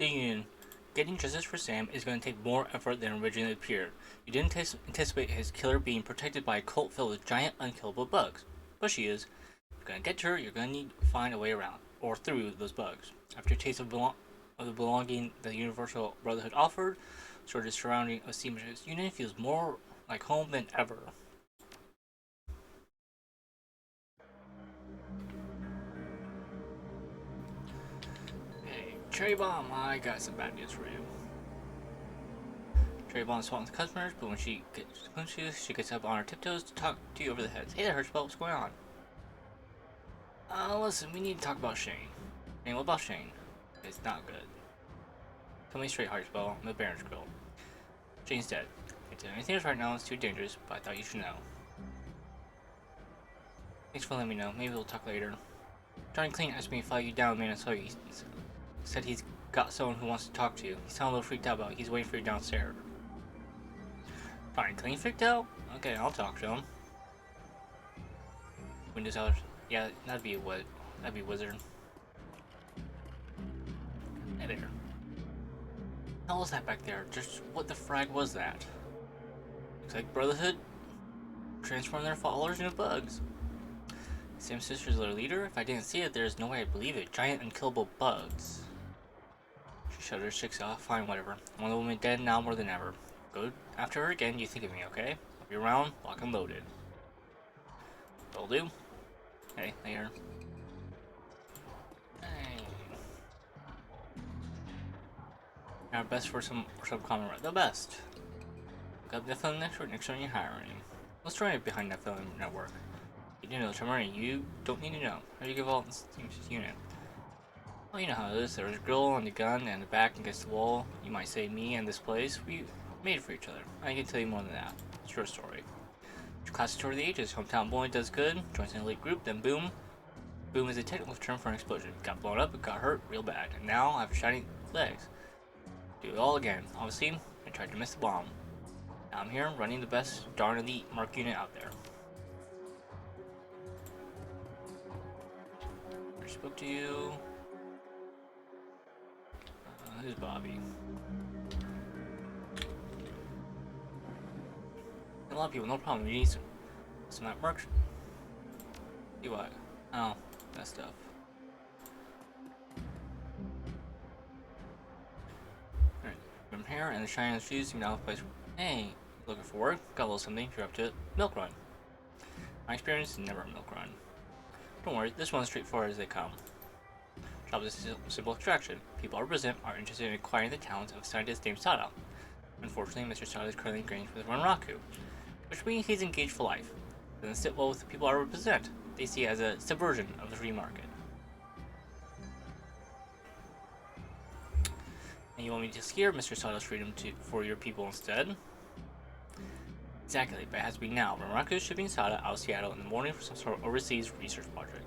The Union. Getting justice for Sam is going to take more effort than originally appeared. You didn't anticipate his killer being protected by a cult filled with giant, unkillable bugs. But she is. If you're going to get to her, you're going to need to find a way around, or through, those bugs. After a taste of the belonging the Universal Brotherhood offered, sort of surrounding a seamstress union feels more like home than ever. Hey, Cherry Bomb, I got some bad news for you. Cherry Bomb swats the customers, but when she gets punches, she gets up on her tiptoes to talk to you over the heads. Hey there, Hirschfeld, what's going on? Listen, we need to talk about Shane. Hey, what about Shane? It's not good. Tell me straight, Hirschfeld, I'm the Baron's Grill. Shane's dead. Can't tell anything else right now, it's too dangerous, but I thought you should know. Thanks for letting me know, maybe we'll talk later. Johnny Clean asked me to follow you down, man, I saw you. He said he's got someone who wants to talk to you. He's sounding a little freaked out about it. He's waiting for you downstairs. Johnny Clean freaked out? Okay, I'll talk to him. Windows out. Yeah, that'd be what? That'd be Wizard. Hey there. How was that back there? Just what the frag was that? Looks like Brotherhood transformed their followers into bugs. Sam Sister's their leader? If I didn't see it, there's no way I'd believe it. Giant, unkillable bugs. She shudders, shakes off. Fine, whatever. One woman dead now more than ever. Go after her again, you think of me, okay? I'll be around, lock and loaded. Will do. Hey, later. Hey. Our best for some common right. The best. Look up the film network next time you're hiring. Let's try it behind that film network. You do know, Tamari, you don't need to know. How do you give all this unit? Well, you know how it is. There was a grill and the gun and the back against the wall. You might say me and this place. We made it for each other. I can tell you more than that. It's your story. Classic Tour of the Ages. Hometown boy does good. Joins an elite group. Then boom. Boom is a technical term for an explosion. Got blown up. It got hurt real bad. And now I have shiny legs. Do it all again. Obviously, I tried to miss the bomb. Now I'm here running the best darn elite mark unit out there. I spoke to you. Who's Bobby? A lot of people, no problem. You need some that merch. See what? Oh, that stuff. Alright, from here and the shiny shoes, you now place. Hey, looking for work? Got a little something. You're up to it. Milk run. My experience is never a milk run. Don't worry, this one's straightforward as they come. Job is a simple extraction. People I represent are interested in acquiring the talents of a scientist named Sada. Unfortunately, Mr. Sada is currently engaged with Ranraku, which means he's engaged for life. It doesn't sit well with the people I represent. They see it as a subversion of the free market. And you want me to secure Mr. Sada's freedom for your people instead? Exactly, but it has to be now. Ranraku is shipping Sada out of Seattle in the morning for some sort of overseas research project.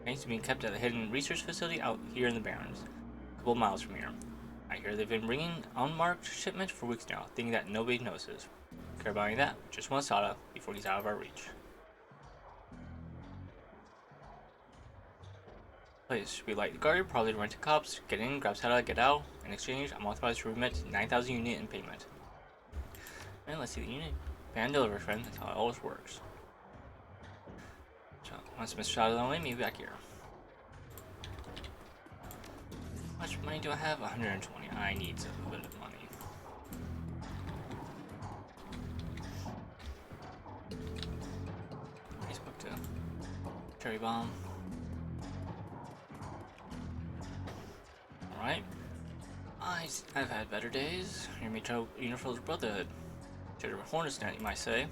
Thanks to being kept at a hidden research facility out here in the Barrens, a couple miles from here. I hear they've been bringing unmarked shipments for weeks now, thinking that nobody notices. Care about any of that? Just want Sada before he's out of our reach. Please, we light the guard, probably rent to cops, get in, grab Sada, get out. In exchange, I'm authorized to remit 9,000 unit in payment. And let's see the unit. Pan deliver, friend. That's how it always works. So, once Mr. Sada only, maybe back here. How much money do I have? 120. I need a bit of money. I spoke to Cherry Bomb. Alright. I've had better days. Hear me tell Universal's Brotherhood. Shadowrun Hornet's net, you might say.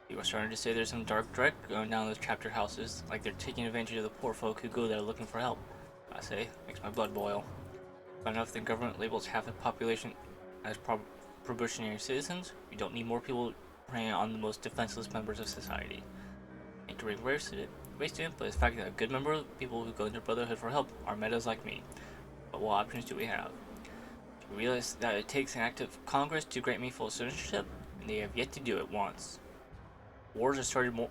People are starting to say there's some dark dread going down those chapter houses, like they're taking advantage of the poor folk who go there looking for help. I say, makes my blood boil. Find out if the government labels half the population as probationary citizens, we don't need more people preying on the most defenseless members of society. Ain't to waste it, but it's the fact that a good number of people who go into Brotherhood for help are metas like me. But what options do we have? We realize that it takes an act of Congress to grant me full citizenship, and they have yet to do it once. Wars are started more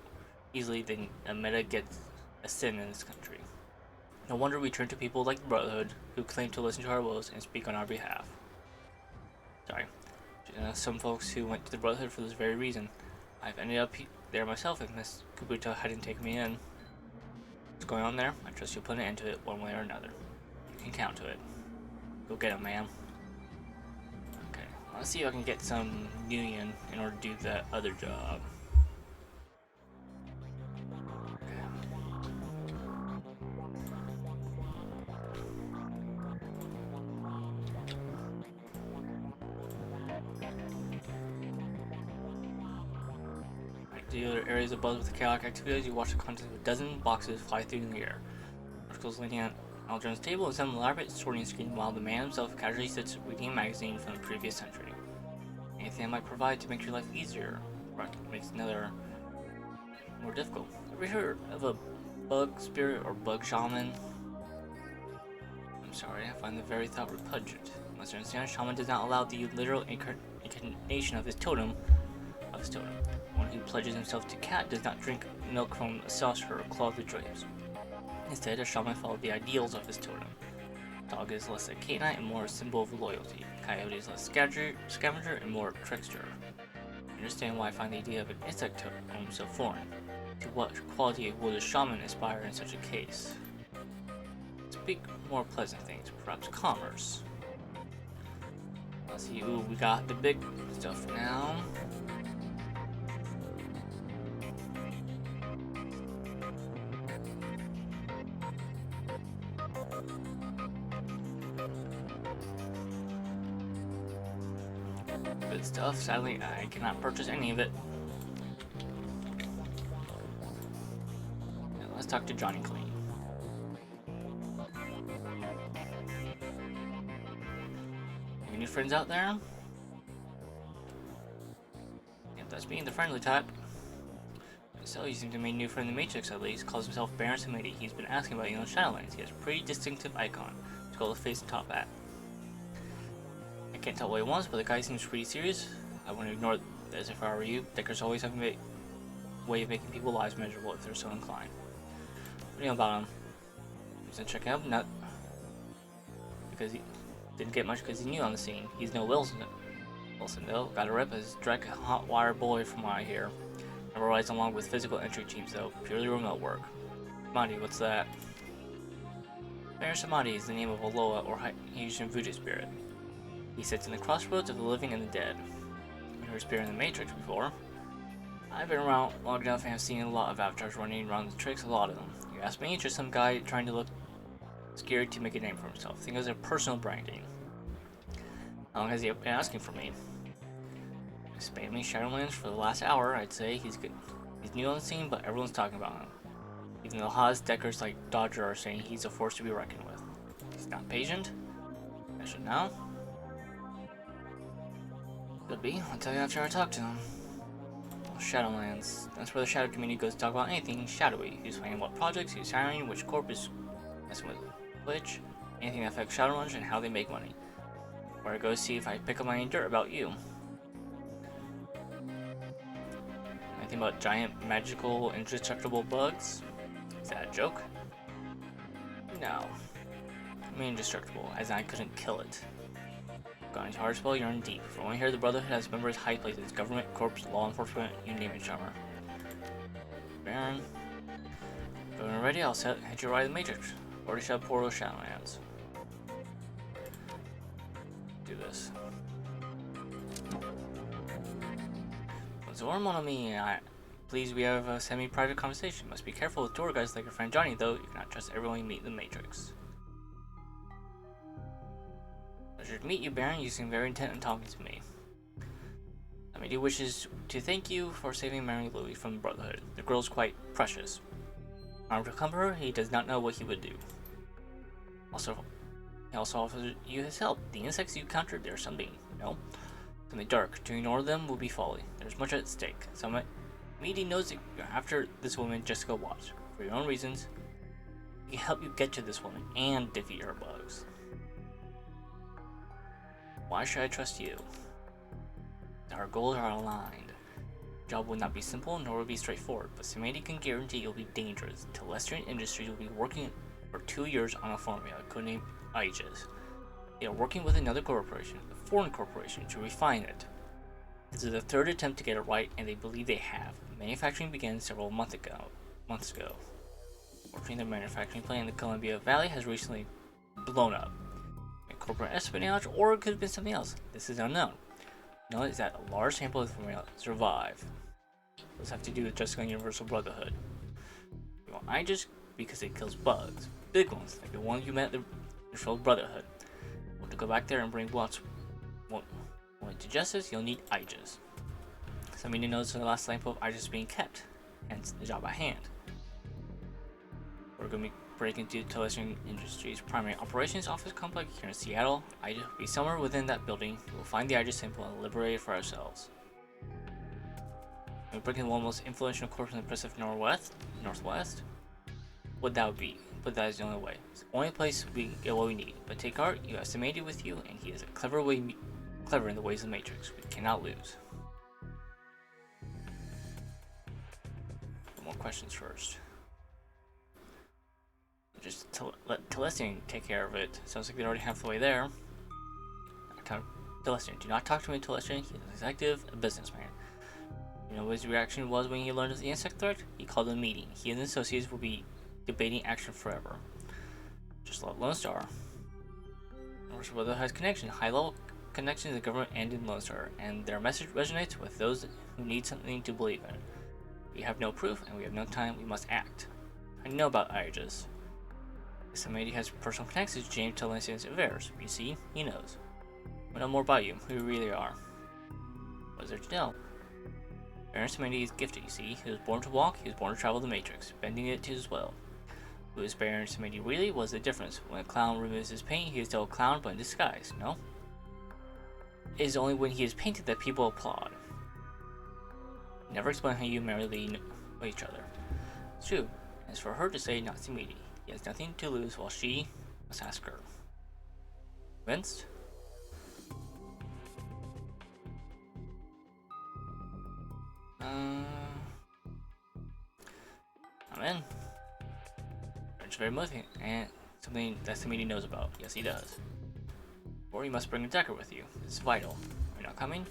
easily than a meta gets a sin in this country. No wonder we turn to people like the Brotherhood, who claim to listen to our woes and speak on our behalf. Sorry. Some folks who went to the Brotherhood for this very reason. I've ended up there myself if Miss Kubuta hadn't taken me in. What's going on there? I trust you'll put an end to it one way or another. You can count to it. Go get him, ma'am. Okay, let's see if I can get some union in order to do that other job. The other areas abuzz with the chaotic activities, you watch the contents of a dozen boxes fly through the air. Articles leaning on Aldrin's table and some elaborate sorting scheme while the man himself casually sits reading a magazine from the previous century. Anything I might provide to make your life easier, or makes another more difficult. Ever heard of a bug spirit or bug shaman? I'm sorry, I find the very thought repugnant. Unless you understand, shaman does not allow the literal incarnation of his totem. One who pledges himself to cat does not drink milk from a saucer or claw the drapes. Instead, a shaman followed the ideals of his totem. Dog is less a canine and more a symbol of loyalty. Coyote is less scavenger and more trickster. You understand why I find the idea of an insect totem so foreign. To what quality would a shaman aspire in such a case? Speak more pleasant things, perhaps commerce. Let's see, ooh, we got the big stuff now. Good stuff. Sadly, I cannot purchase any of it. Now, let's talk to Johnny Clean. Any new friends out there? Yep, that's being the friendly type. So, you seem to be a new friend in the Matrix at least. Calls himself Baron Samedi. He's been asking about you on Shadowlands. He has a pretty distinctive icon. It's called the face and top hat. I can't tell what he wants, but the guy seems pretty serious. I wouldn't ignore this if I were you. Deckers always have a way of making people's lives miserable if they're so inclined. What do you know about him? He's gonna check him out? Not because he didn't get much because he's new on the scene. He's no Wilson. Wilson though, got a rep as direct hot wire boy from what I hear. Never rides along with physical entry teams though, purely remote work. Samadhi, what's that? Baron Samadhi is the name of a Loa or Haitian voodoo spirit. He sits in the crossroads of the living and the dead. I've heard spirit in the Matrix before. I've been around long enough and have seen a lot of avatars running around the tricks, a lot of them. You ask me, it's just some guy trying to look scared to make a name for himself. Think of it as personal branding. How long has he been asking for me? Spamming Shadowlands for the last hour, I'd say. He's good. He's new on the scene, but everyone's talking about him. Even though Haas Deckers like Dodger are saying he's a force to be reckoned with. He's not patient? I should know. Could be. I'll tell you after I talk to him. Shadowlands. That's where the Shadow community goes to talk about anything shadowy. Who's planning what projects, who's hiring, which corp is messing with which, anything that affects Shadowrun and how they make money. Where I go to see if I pick up any dirt about you. Anything about giant, magical, indestructible bugs? Is that a joke? No. I mean indestructible, as I couldn't kill it. Got into hard spell, you're in deep. For only here, the Brotherhood has members high places, government, corps, law enforcement, you name it, charmer. Baron. When we're ready, I'll hit you right in the Matrix. Already shut portal Shadowlands. Do this. Zor, mon ami, please, we have a semi-private conversation. Must be careful with tour guides like your friend Johnny, though. You cannot trust everyone you meet in the Matrix. Pleasure to meet you, Baron. You seem very intent on talking to me. Samedi wishes to thank you for saving Mary Louie from the Brotherhood. The girl's quite precious. Armed to comfort her, he does not know what he would do. He also offers you his help. The insects you encountered, there are something, something dark. To ignore them will be folly. There's much at stake. Samedi knows that you're after this woman, Jessica Watts. For your own reasons, he can help you get to this woman and defeat her bugs. Why should I trust you? Our goals are aligned. The job will not be simple, nor will be straightforward, but Samedi can guarantee you'll be dangerous. Telestian Industries will be working for 2 years on a formula codenamed Aegis. They are working with another corporation, a foreign corporation, to refine it. This is the third attempt to get it right, and they believe they have. Manufacturing began several months ago. Fortunately, the manufacturing plant in the Columbia Valley has recently blown up. Corporate espionage, or it could have been something else. This is unknown. Known is that a large sample of the formula survive. This have to do with Jessica and Universal Brotherhood. We want Aegis because it kills bugs. Big ones, like the one you met at the Universal Brotherhood. Want to go back there and bring what's to justice, you'll need Aegis. Somebody knows the last sample of Aegis being kept, hence the job at hand. We're going to be breaking into Shadowrun Industries' primary operations office complex here in Seattle. Aegis will be somewhere within that building. We'll find the Aegis sample and liberate it for ourselves. We're breaking one of the most influential corps in the Pacific Northwest. What that would be, but that is the only way. It's the only place we can get what we need. But take heart, you have Samedi with you, and he is clever in the ways of the Matrix. We cannot lose. More questions first. Just let Telestian take care of it. Sounds like they're already halfway there. Telestian, do not talk to me, Telestian. He's an executive, a businessman. You know what his reaction was when he learned of the insect threat? He called a meeting. He and his associates will be debating action forever. Just like Lone Star. Universal Brotherhood has connection, high-level connection to the government and in Lone Star, and their message resonates with those who need something to believe in. We have no proof, and we have no time. We must act. I know about Aegis. If somebody has personal connections to James Telestian's affairs, you see, he knows. I know more about you, who you really are. What is there to know? Baron Samedi is gifted, you see. He was born to walk, he was born to travel the Matrix, bending it to his will. Who is Baron Samedi really? Was the difference. When a clown removes his paint, he is still a clown, but in disguise, no? It is only when he is painted that people applaud. Never explain how you merely know each other. It's true. It's for her to say, not Samedi. He has nothing to lose while she must ask her. Convinced? I'm in. It's very motivating and something that Samedi knows about. Yes, he does. Or you must bring a Decker with you. It's vital. Are you not coming?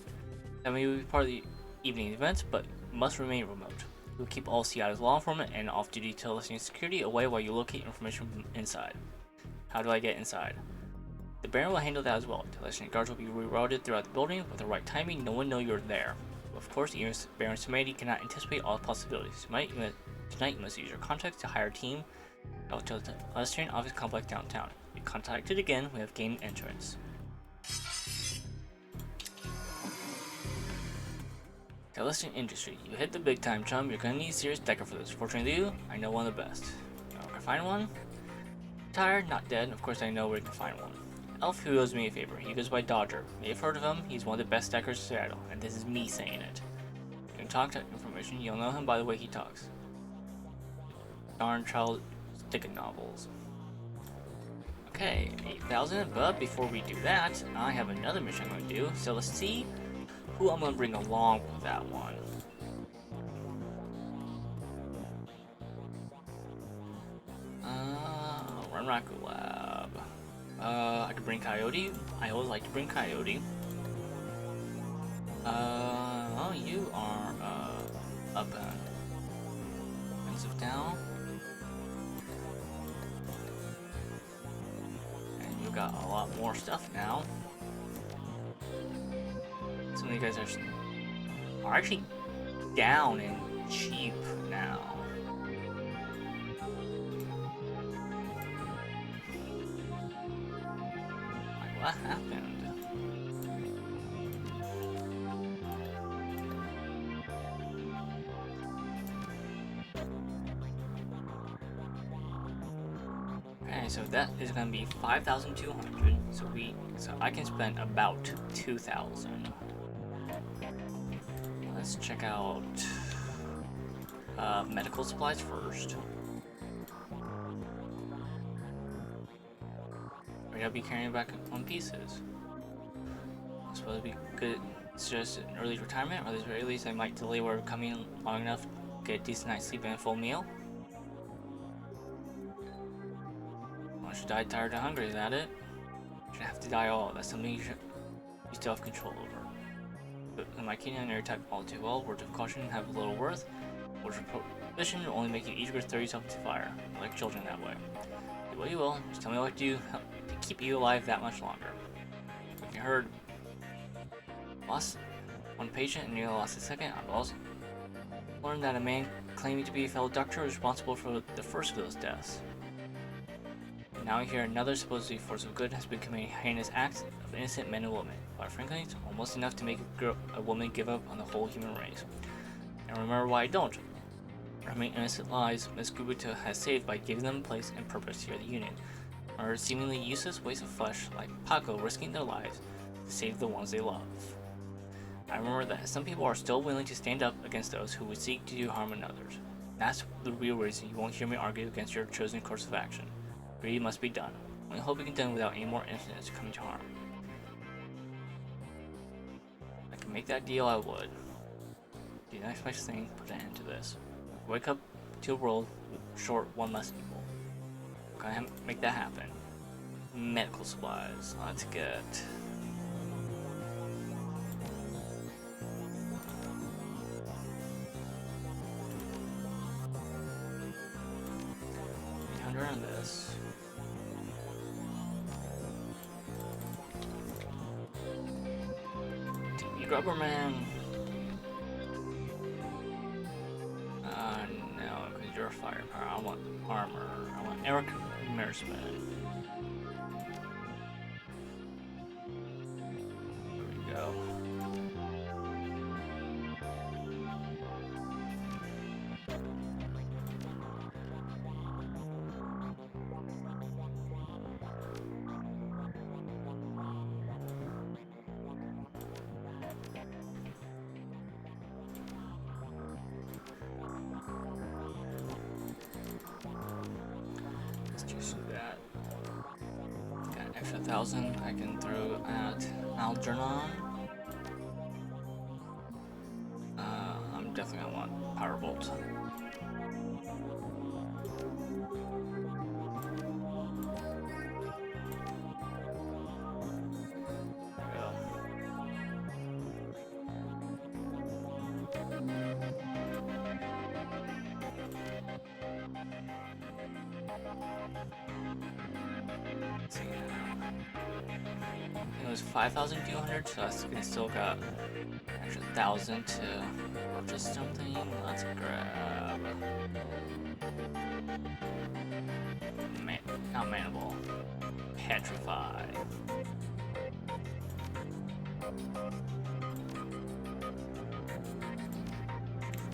Samedi will be part of the evening events, but must remain remote. We will keep all Seattle's law enforcement and off-duty Telestian security away while you locate information from inside. How do I get inside? The Baron will handle that as well. Telestian guards will be rerouted throughout the building. With the right timing, no one know you're there. Of course, even Baron Samedi cannot anticipate all possibilities. Tonight, you must use your contacts to hire a team out to the Telestian office complex downtown. If you contacted again, we have gained entrance. Telestian Industry. You hit the big time, chum. You're gonna need a serious Decker for this. Fortunately you, I know one of the best. Can I find one? Tired, not dead. Of course I know where you can find one. Elf who owes me a favor. He goes by Dodger. May have heard of him. He's one of the best Deckers in Seattle. And this is me saying it. You can talk to information. You'll know him by the way he talks. Darn child sticking novels. Okay, 8,000. But before we do that, I have another mission I'm going to do. So let's see who I'm going to bring along with that one. Run Raku Lab. I could bring Coyote. I always like to bring Coyote. Oh, you are, up expensive down. And you got a lot more stuff now. Some of you guys are actually down and cheap now. Like, what happened? Okay, so that is gonna be 5,200. So I can spend about 2,000. Let's check out medical supplies first. We're gonna be carrying back on pieces. I suppose it'd be good. It's just an early retirement, or at the very least, I might delay where we're coming long enough to get a decent night's sleep and a full meal. should die tired and hungry, is that it? You shouldn't have to die all. That's something you still have control over. But in my opinion, you're type all too well. Words of caution have little worth. Words of prohibition will only make you eager to throw yourself into fire. You're like children that way. Do what you will. Just tell me what to do to keep you alive that much longer. If you heard, lost one patient and nearly lost a second, I also learned that a man claiming to be a fellow doctor was responsible for the first of those deaths. Now I hear another supposedly force of good has been committing heinous acts of innocent men and women. But frankly, it's almost enough to make a woman give up on the whole human race. And remember why I don't. How many innocent lives Miss Gubuto has saved by giving them place and purpose here at the Union, or seemingly useless waste of flesh like Paco risking their lives to save the ones they love. I remember that some people are still willing to stand up against those who would seek to do harm in others. That's the real reason you won't hear me argue against your chosen course of action. Greed must be done. I hope it can be done without any more incidents coming to harm. If I can make that deal, I would. Do the next best thing, put an end to this. Wake up to a world short one less evil. Gotta make that happen. Medical supplies. Let's get. On this. TV Grubberman. No, because you're a firepower. I want armor. I want Eric Mersman. There we go. That. Got an extra 1,000 I can throw at Algernon. I'm definitely gonna want Power Bolt. It was 5,200, so that's gonna still got an extra 1,000 to purchase something. Let's grab not Manable, Petrify. I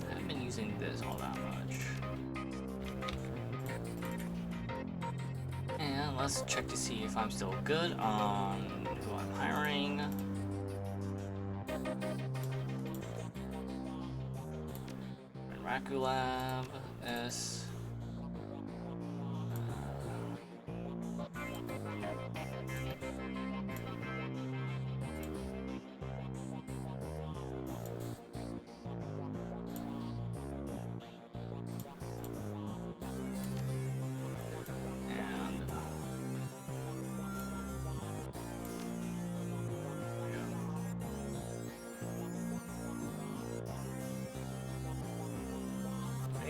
haven't been using this all that much. And let's check to see if I'm still good on who I'm hiring. Raku Lab, this.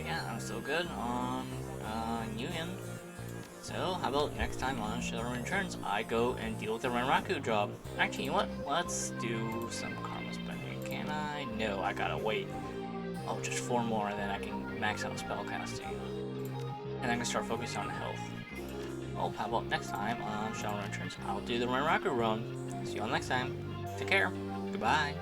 Yeah, I'm still good on Union. So, how about next time on Shadowrun Returns, I go and deal with the Renraku job. Actually, you know what? Let's do some karma spending. Can I? No, I gotta wait. Oh, just 4 more, and then I can max out spellcasting. And I can start focusing on health. Well, how about next time on Shadowrun Returns, I'll do the Renraku run. See you all next time. Take care. Goodbye.